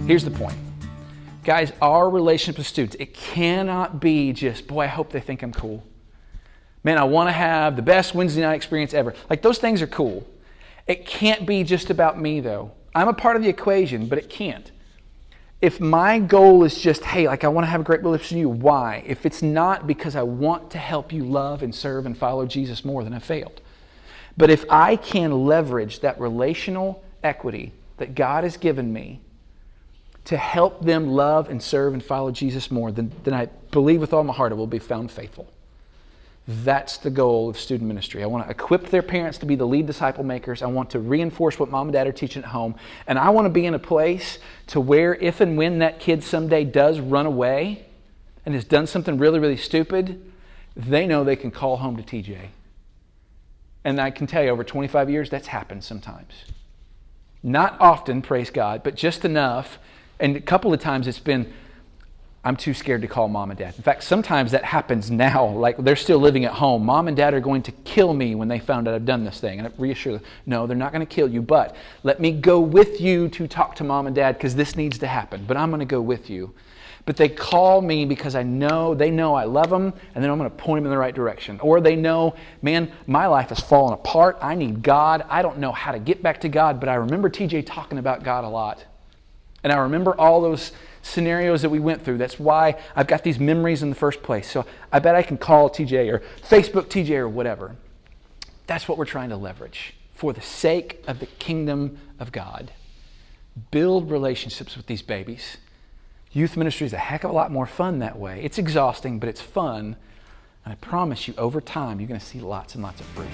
Here's the point. Guys, our relationship with students, it cannot be just, boy, I hope they think I'm cool. Man, I want to have the best Wednesday night experience ever. Like, those things are cool. It can't be just about me, though. I'm a part of the equation, but it can't. If my goal is just, hey, like I want to have a great relationship with you, why? If it's not because I want to help you love and serve and follow Jesus more, then I failed. But if I can leverage that relational equity that God has given me to help them love and serve and follow Jesus more, then I believe with all my heart it will be found faithful. That's the goal of student ministry. I want to equip their parents to be the lead disciple makers. I want to reinforce what mom and dad are teaching at home. And I want to be in a place to where if and when that kid someday does run away and has done something really, really stupid, they know they can call home to TJ. And I can tell you, over 25 years, that's happened sometimes. Not often, praise God, but just enough. And a couple of times it's been, I'm too scared to call mom and dad. In fact, sometimes that happens now, like they're still living at home. Mom and dad are going to kill me when they found out I've done this thing. And I reassure them, no, they're not going to kill you, but let me go with you to talk to mom and dad because this needs to happen. But I'm going to go with you. But they call me because they know I love them, and then I'm going to point them in the right direction. Or they know, man, my life has fallen apart. I need God. I don't know how to get back to God, but I remember TJ talking about God a lot. And I remember all those scenarios that we went through. That's why I've got these memories in the first place. So I bet I can call TJ or Facebook TJ or whatever. That's what we're trying to leverage for the sake of the kingdom of God. Build relationships with these babies. Youth ministry is a heck of a lot more fun that way. It's exhausting, but it's fun. And I promise you, over time, you're going to see lots and lots of fruit.